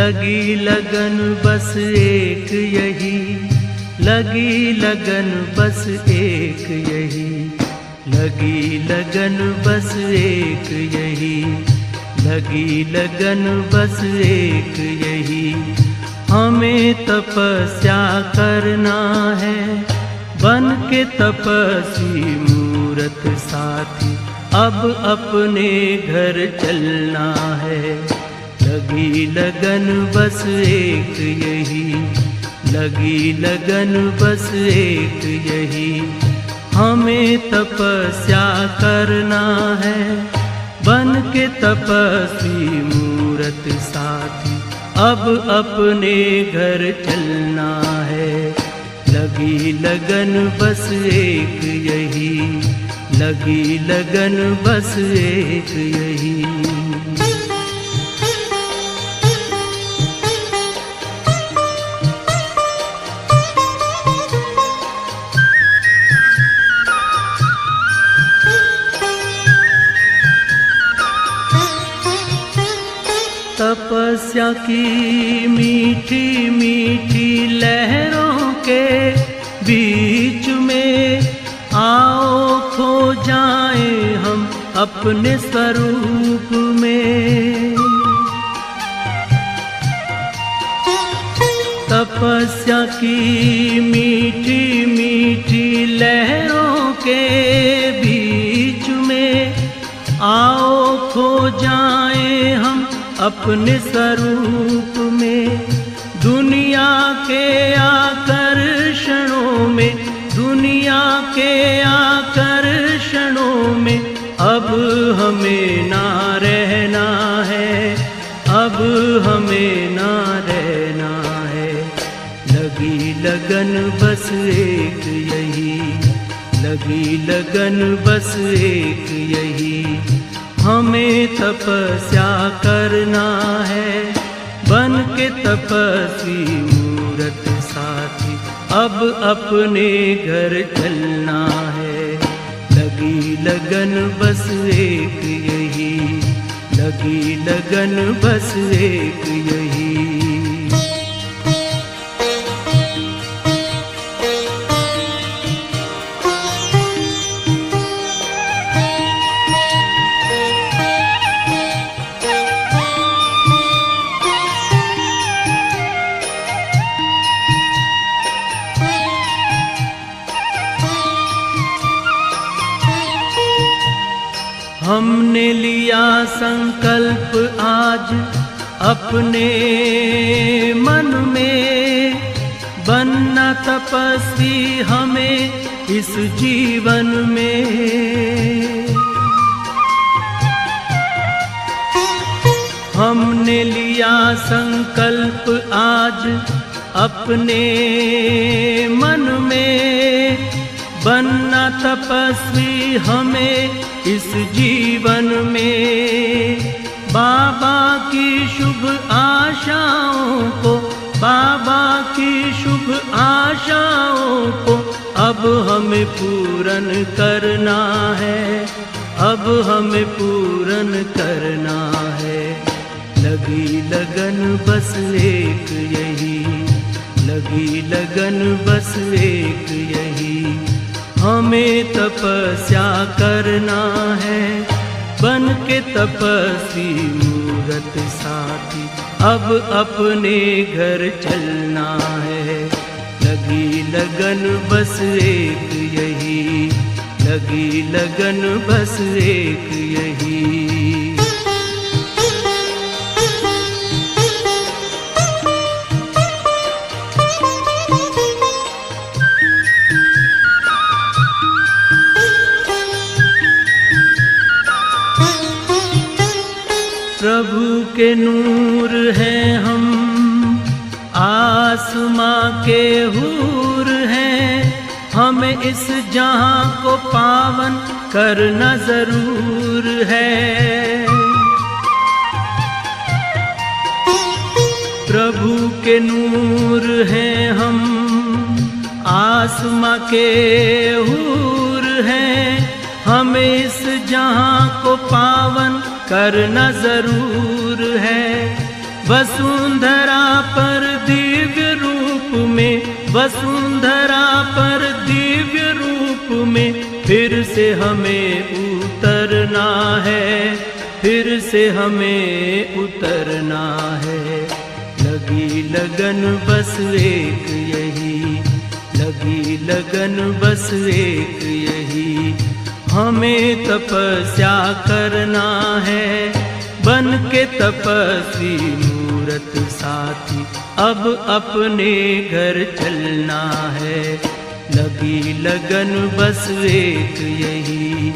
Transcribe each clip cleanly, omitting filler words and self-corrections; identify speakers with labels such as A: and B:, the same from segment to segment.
A: लगी लगन बस एक यही, लगी लगन बस एक यही, लगी लगन बस एक यही, लगी लगन बस एक यही। हमें तपस्या करना है बन के तपस्वी मूरत साथी, अब अपने घर चलना है। लगी लगन बस एक यही, लगी लगन बस एक यही। हमें तपस्या करना है बन के तपस्वी मूरत साथी, अब अपने घर चलना है। लगी लगन बस एक यही, लगी लगन बस एक यही। तपस्या की मीठी मीठी लहरों के बीच में आओ खो जाएं हम अपने स्वरूप में। तपस्या की मीठी मीठी लहरों के बीच में आओ खो जाएं हम अपने स्वरूप में। दुनिया के आकर्षणों में, दुनिया के आकर्षणों में अब हमें ना रहना है, अब हमें ना रहना है। लगी लगन बस एक यही, लगी लगन बस एक यही। हमें तपस्या करना है बन के तपस्वी मूरत साथी, अब अपने घर चलना है। लगी लगन बस एक यही, लगी लगन बस एक यही। हमने लिया संकल्प आज अपने मन में, बनना तपस्वी हमें इस जीवन में। हमने लिया संकल्प आज अपने मन में, बनना तपस्वी हमें इस जीवन में। बाबा की शुभ आशाओं को, बाबा की शुभ आशाओं को अब हमें पूर्ण करना है, अब हमें पूर्ण करना है। लगी लगन बस एक यही, लगी लगन बस एक यही। हमें तपस्या करना है बन के तपस्वी मूरत साथी, अब अपने घर चलना है। लगी लगन बस एक यही, लगी लगन बस एक यही। प्रभु के नूर हैं हम, आसमां के हूर हैं, हमें इस जहां को पावन करना जरूर है। प्रभु के नूर हैं हम, आसमां के हूर हैं, हमें इस जहां को पावन करना जरूर है। वसुंधरा पर दिव्य रूप में, वसुंधरा पर दिव्य रूप में फिर से हमें उतरना है, फिर से हमें उतरना है। लगी लगन बस एक यही, लगी लगन बस एक यही, हमें तपस्या करना है। बन के तपस्वी मूरत साथी अब अपने घर चलना है। लगी लगन बस एक यही,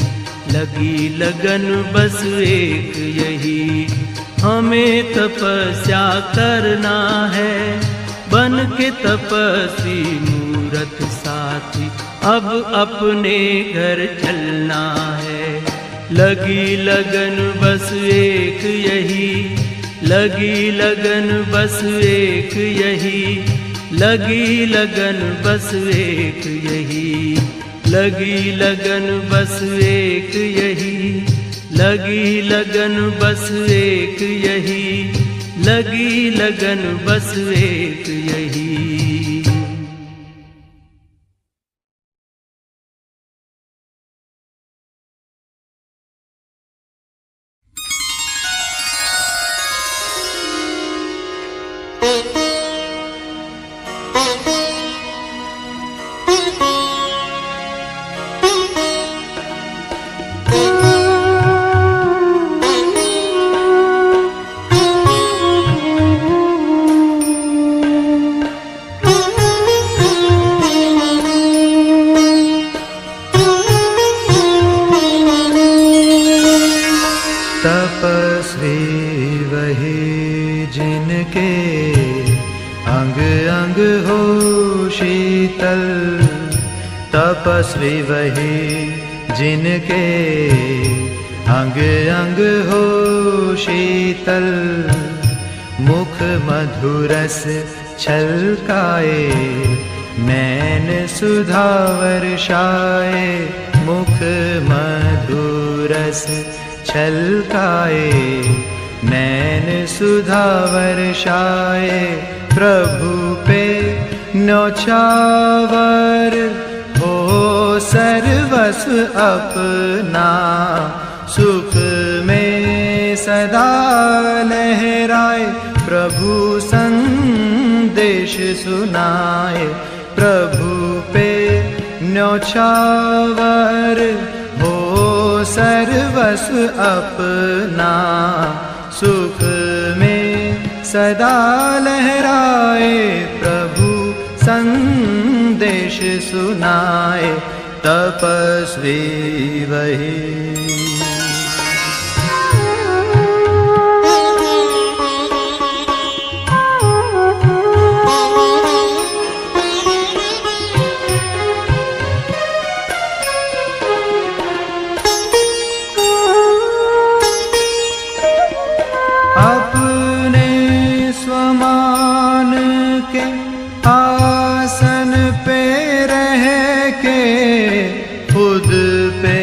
A: लगी लगन बस एक यही, हमें तपस्या करना है। बन के तपस्वी मूरत साथी अब अपने घर चलना है। लगी लगन बस एक यही, लगी लगन बस एक यही, लगी लगन बस एक यही, लगी लगन बस एक यही, लगी लगन बस एक यही, लगी लगन बस एक यही।
B: तपस्वी वही जिनके अंग अंग हो शीतल, तपस्वी वही जिनके अंग अंग हो शीतल। मुख मधुरस छलकाए, नैन सुधा वर्षाए, मुख मधुरस छलकाए, नैन सुधा वर्षाए। प्रभु पे न्योछावर हो सर्वस्व अपना, सुख में सदा लहराए। प्रभु संदेश सुनाए, प्रभु पे न्योछावर हो सर्वस्व अपना, सुख में सदा लहराए। प्रभु संदेश सुनाए, तपस्वी वही। आसन पे रह के खुद पे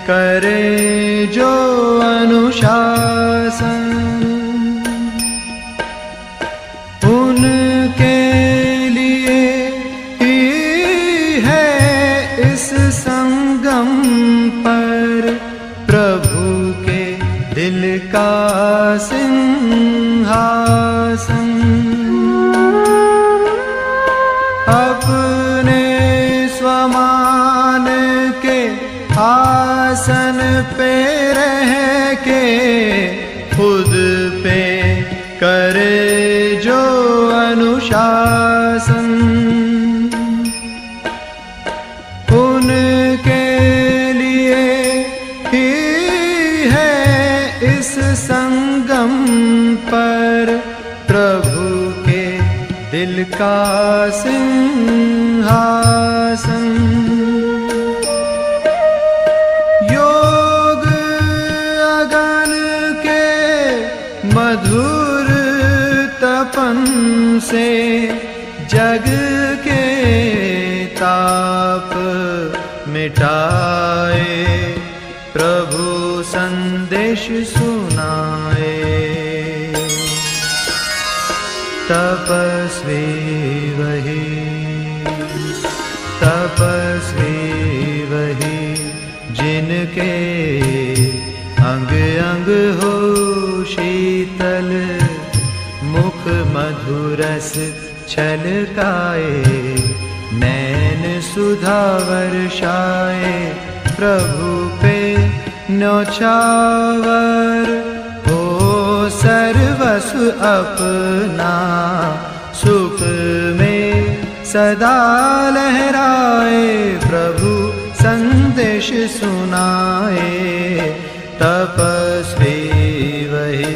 B: करे जो अनुशासन, उनके लिए ही है इस संगम पर प्रभु के दिल का सिंहासन। अपने स्वमान के आसन पे रह के खुद पे करे जो अनुशासन, उनके लिए ही है इस संगम पर प्रभु के दिल का सिंहासन। योग अगन के मधुर तपन से जग के ताप मिटाए, प्रभु संदेश सुनाए। तपस्वी वही, तपस्वी वही, जिनके अंग अंग हो शीतल, मुख मधुरस छलकाए, नैन सुधा वर्षाए, प्रभु पे न्योछावर हो सर्वस्व अपना, सुख में सदा लहराए, प्रभु संदेश सुनाए, तपस्वी वही।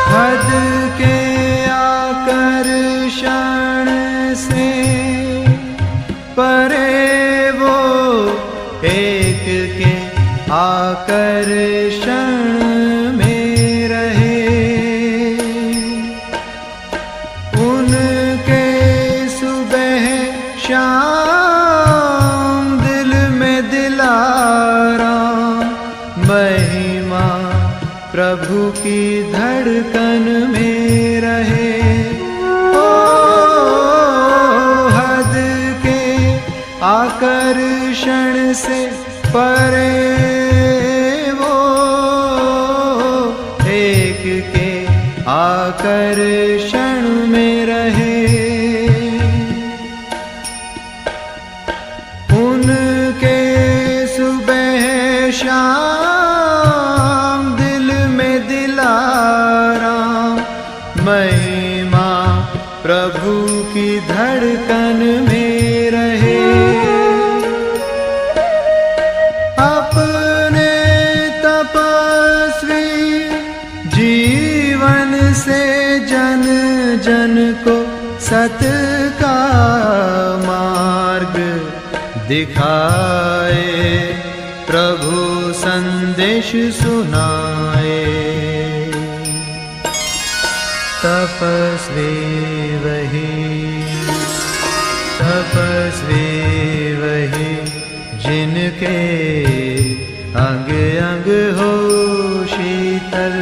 B: हद के आकर्षण से परे वो, एक के आकर्षण में रहे, उनके सुबह शाम दिल में दिलाराम, महिमा प्रभु की धड़कन में रहे। ओ हद के आकर्षण से परे वो, एक के आकर्षण में रहे, उनके सुबह शाम दिल में दिलाराम, महिमा प्रभु की धड़कन में रहे। अपने तपस्वी जीवन से जन जन को सत का मार्ग दिखाए, प्रभु संदेश सुनाए, तपस्वी वही, तपस्वी वही, जिनके अंग अंग हो शीतल,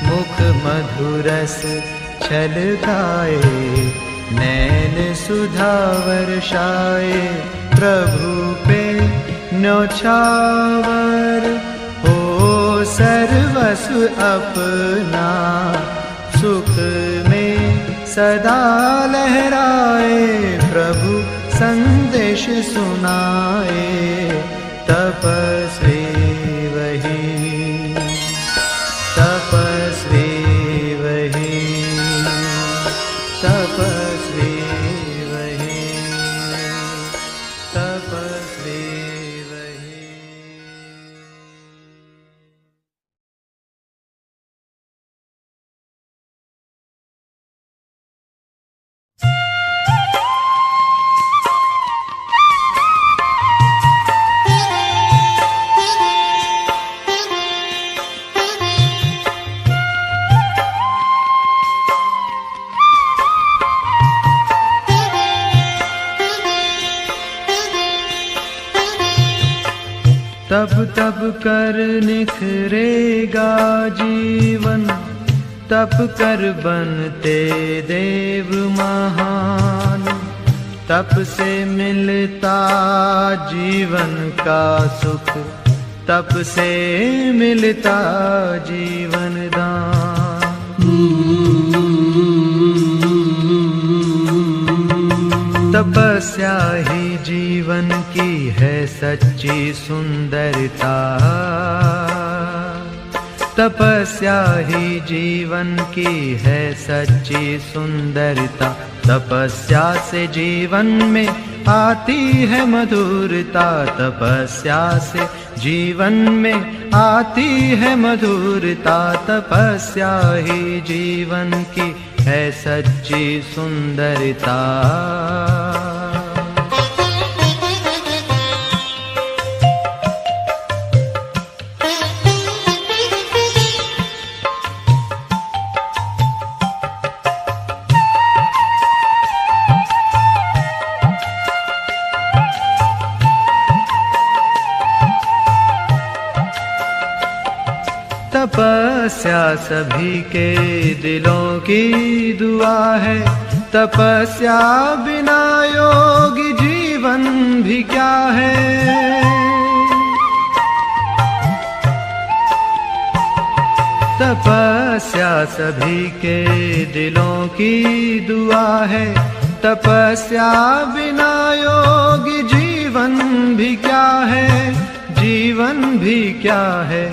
B: मुख मधुरस छलकाए, नैन सुधा वर्षाए, प्रभु पे न्योछावर हो सर्वस्व अपना, सुख में सदा लहराए, प्रभु संदेश सुनाए, तपस्वी वही, तपस्वी वही, तपस्वी वही, तपस्वी वही। तब तब कर निखरेगा जीवन, तप कर बनते देव महान, तप से मिलता जीवन का सुख, तप से मिलता जीवन दान। तपस्या ही जीवन की है सच्ची सुंदरता, तपस्या ही जीवन की है सच्ची सुंदरता, तपस्या से जीवन में आती है मधुरता, तपस्या से जीवन में आती है मधुरता, तपस्या ही जीवन की है सच्ची सुंदरता। तपस्या सभी के दिलों की दुआ है, तपस्या बिना योगी जीवन भी क्या है। तपस्या सभी के दिलों की दुआ है, तपस्या बिना योगी जीवन भी क्या है, जीवन भी क्या है।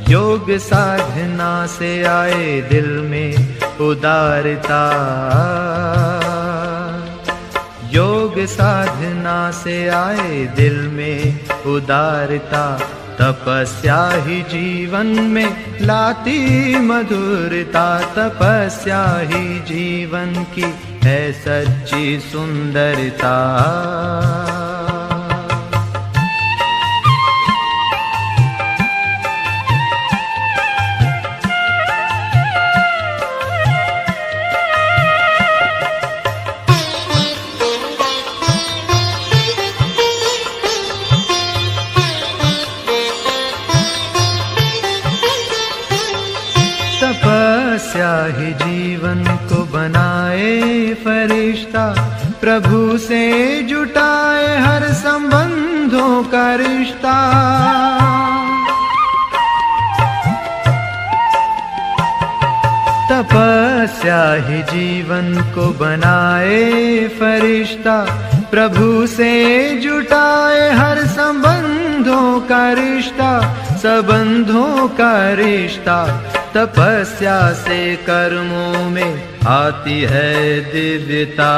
B: योग साधना से आए दिल में उदारता, योग साधना से आए दिल में उदारता, तपस्या ही जीवन में लाती मधुरता, तपस्या ही जीवन की है सच्ची सुंदरता। तपस्या ही जीवन को बनाए फरिश्ता, प्रभु से जुटाए हर संबंधों का रिश्ता। तपस्या ही जीवन को बनाए फरिश्ता, प्रभु से जुटाए हर संबंधों का रिश्ता, संबंधों का रिश्ता। तपस्या से कर्मों में आती है दिव्यता,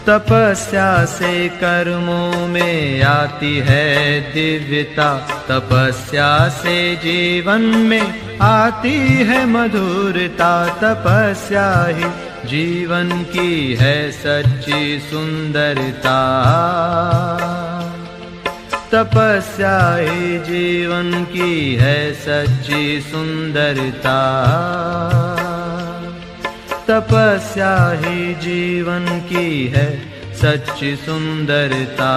B: तपस्या से कर्मों में आती है दिव्यता, तपस्या से जीवन में आती है मधुरता, तपस्या ही जीवन की है सच्ची सुंदरता। तपस्या ही जीवन की है सच्ची सुंदरता, तपस्या ही जीवन की है सच्ची सुंदरता,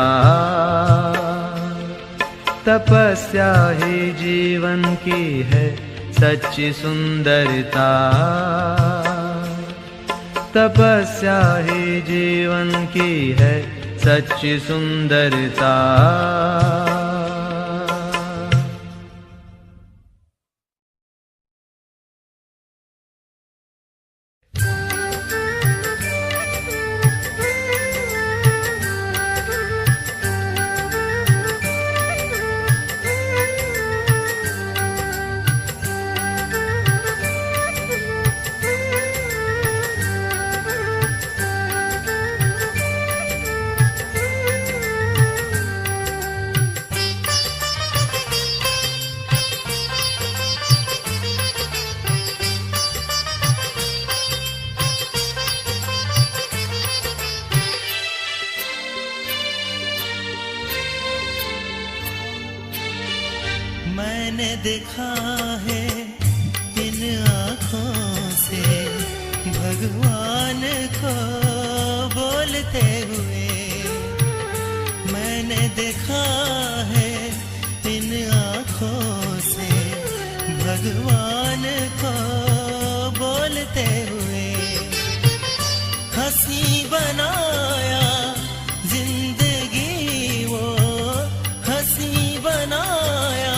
B: तपस्या ही जीवन की है सच्ची सुंदरता, तपस्या ही जीवन की है सच्ची सुंदरता।
C: मैंने देखा है इन आँखों से भगवान को बोलते हुए, मैंने देखा है इन आँखों से भगवान को बोलते हुए। हंसी बनाया जिंदगी वो, हंसी बनाया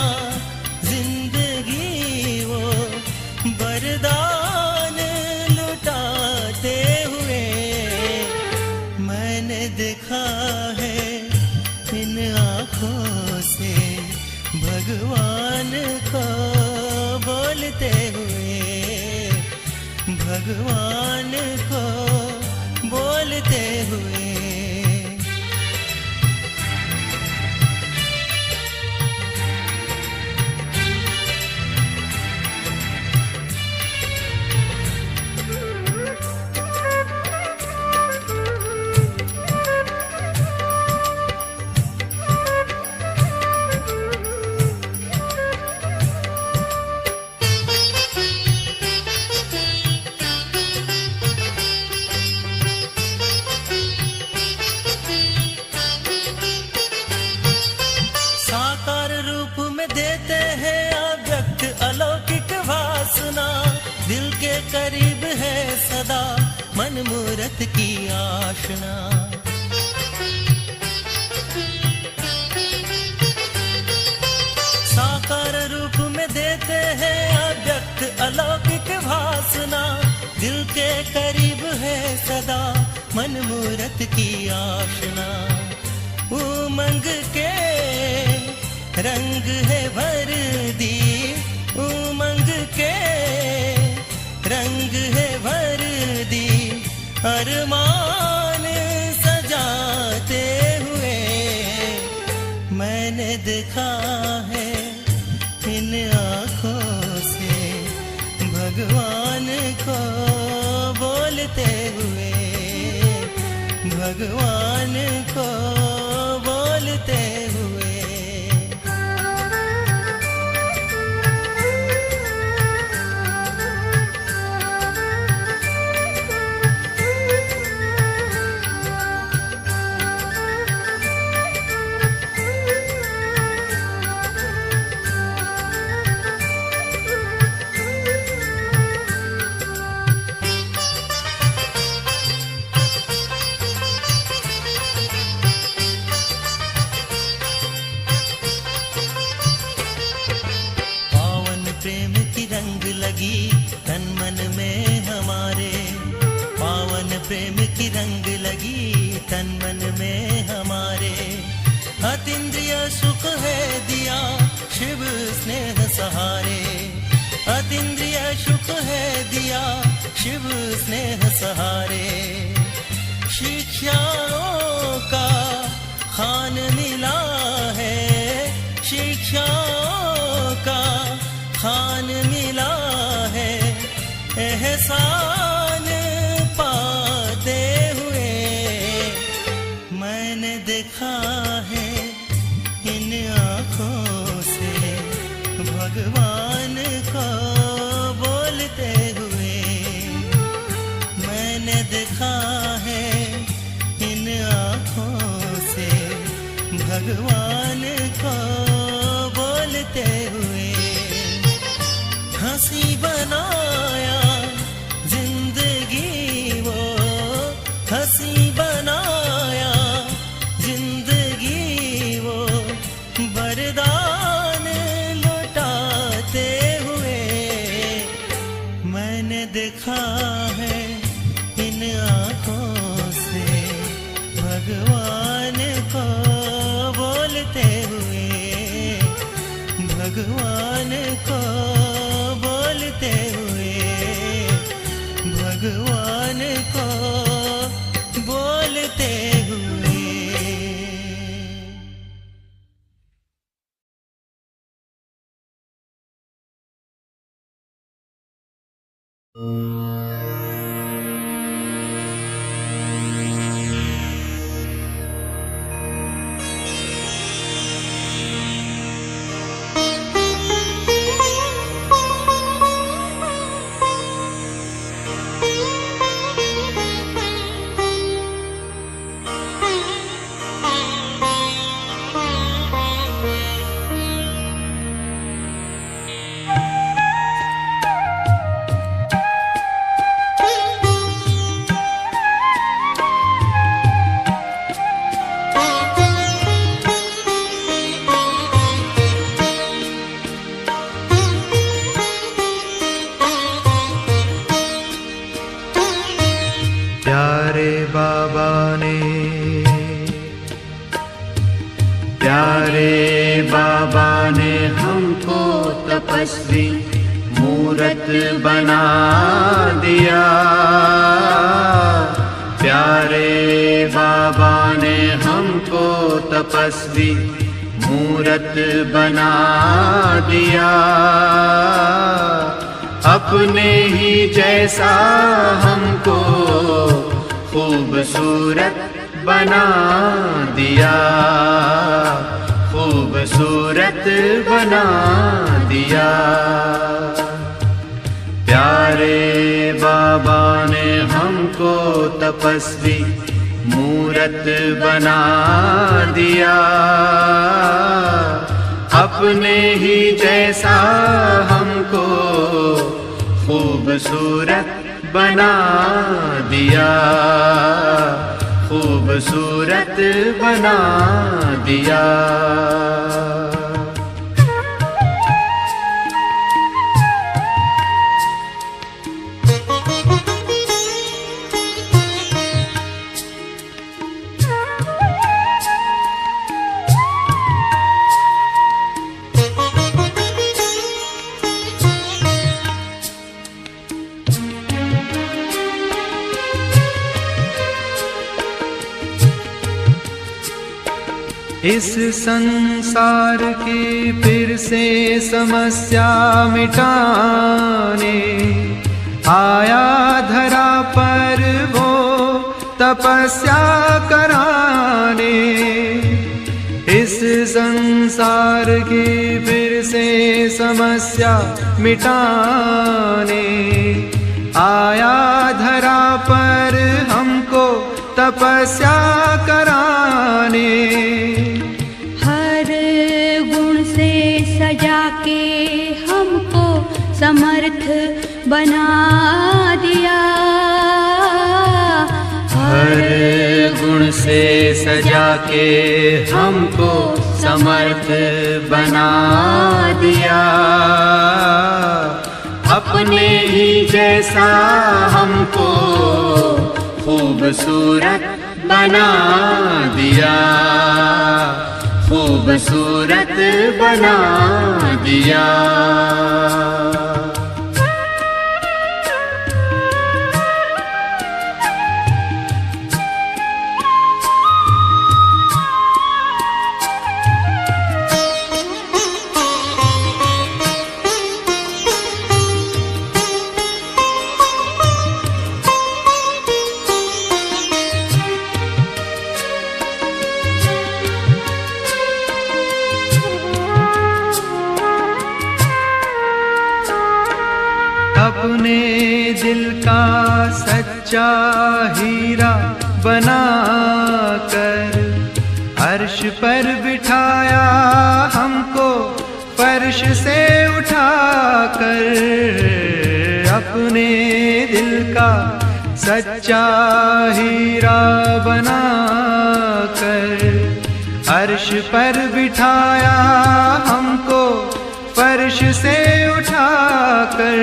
C: जिंदगी वो, वरदान लुटाते हुए। मैंने देखा है इन आँखों से भगवान को बोलते हुए, भगवान को बोलते हुए। करीब है सदा मन मूरत की आशना। साकार रूप में देते हैं अव्यक्त अलौकिक भासना। दिल के करीब है सदा मन मूरत की आशना। उमंग के रंग है वर्दी, उमंग के रंग है वर्दी, अरमान सजाते हुए मैंने देखा है इन आँखों से भगवान को बोलते हुए, भगवान को बोलते हुए। प्रेम की रंग लगी तन मन में हमारे, पावन प्रेम की रंग लगी तन मन में हमारे। अतीन्द्रिय सुख है दिया शिव स्नेह सहारे, अतीन्द्रिय सुख है दिया शिव स्नेह सहारे। शिक्षाओं का खान मिला है, शिक्षाओं का खान मिला है, एहसान पाते हुए मैंने देखा है इन आँखों से भगवान को बोलते हुए। मैंने देखा है इन आँखों से भगवान को बोलते हुए। हंसी बनाया जिंदगी वो, हंसी बनाया जिंदगी वो, वरदान लौटाते हुए मैंने देखा है इन आँखों से भगवान को बोलते हुए, भगवान को बोलते हुए, भगवान को बोलते हुए।
B: प्यारे बाबा ने हमको तपस्वी मूरत बना दिया। प्यारे बाबा ने हमको तपस्वी मूरत बना दिया। अपने ही जैसा हमको खूबसूरत बना दिया, खूबसूरत बना दिया। प्यारे बाबा ने हमको तपस्वी मूरत बना दिया। अपने ही जैसा हमको खूबसूरत बना दिया, खूबसूरत बना दिया। इस संसार की फिर से समस्या मिटाने आया धरा पर वो तपस्या कराने। इस संसार की फिर से समस्या मिटाने आया धरा पर हमको तपस्या कराने।
D: हर गुण से सजा के हमको समर्थ बना दिया,
B: हर गुण से सजा के हमको समर्थ बना दिया। अपने ही जैसा हमको खूबसूरत बना दिया, खूबसूरत बना दिया। अपने दिल का सच्चा हीरा बनाकर अर्श पर बिठाया हमको फर्श से उठाकर। अपने दिल का सच्चा हीरा बनाकर अर्श पर बिठाया हमको फर्श से उठाकर।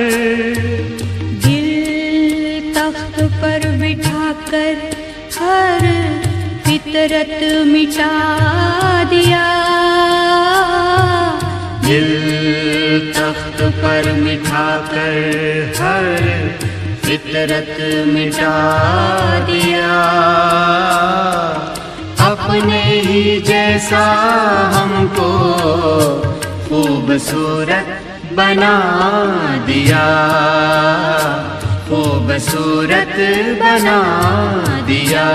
D: दिल तख्त पर बिठाकर हर फितरत मिटा दिया,
B: दिल तख्त पर बिठाकर हर फितरत मिटा दिया। अपने ही जैसा हमको खूबसूरत बना दिया, खूबसूरत बना दिया।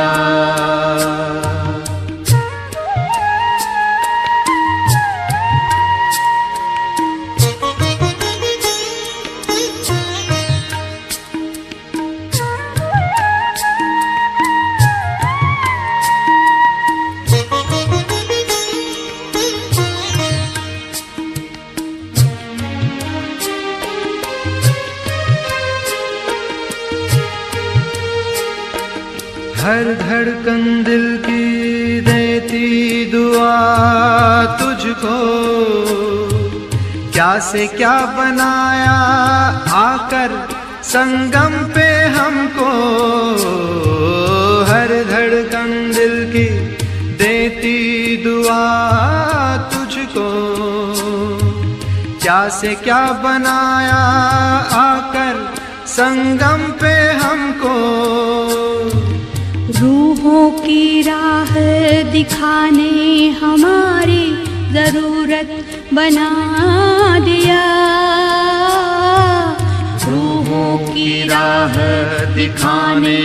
B: हर धड़कन दिल की देती दुआ तुझको, क्या से क्या बनाया आकर संगम पे हमको। हर धड़कन दिल की देती दुआ तुझको, क्या से क्या बनाया आकर संगम पे हमको।
D: रूहों की राह दिखाने हमारी जरूरत बना दिया,
B: रूहों की राह दिखाने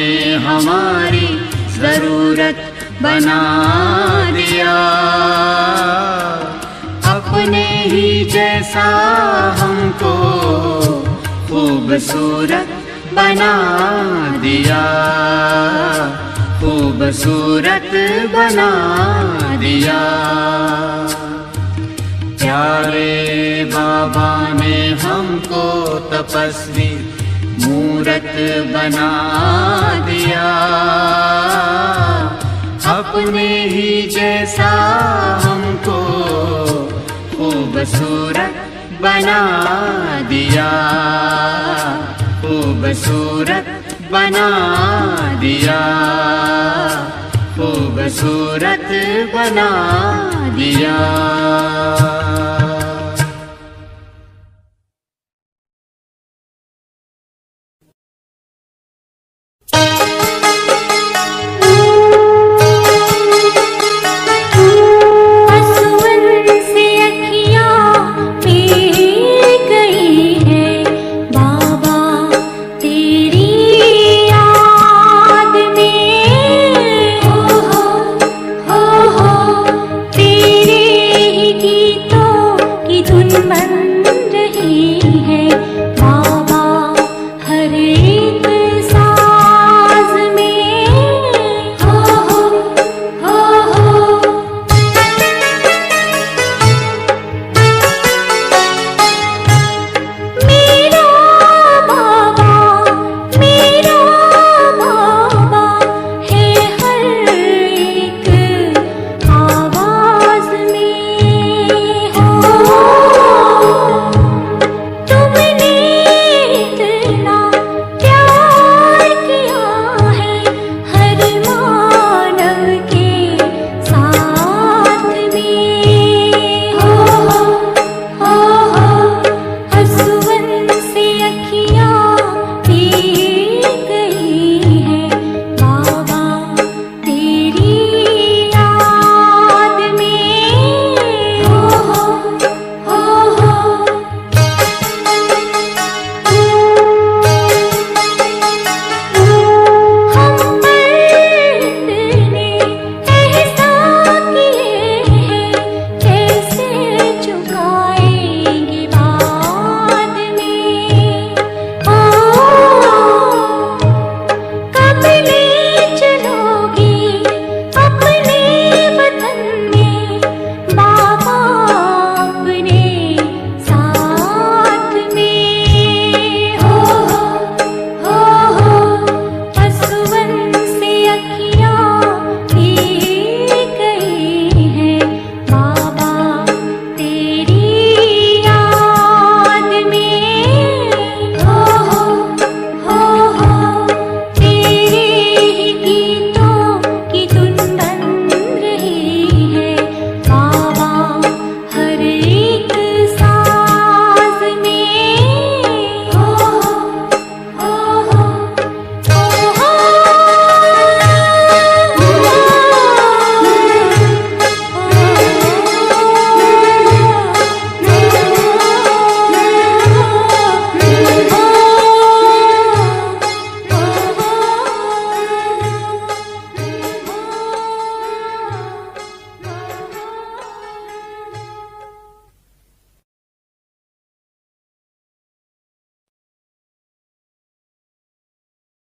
B: हमारी जरूरत बना दिया। अपने ही जैसा हमको खूबसूरत बना दिया, खूबसूरत बना दिया।
E: प्यारे बाबा ने हमको तपस्वी मूरत बना दिया, अपने ही जैसा हमको खूबसूरत बना दिया, खूबसूरत बना दिया, खूबसूरत बना दिया।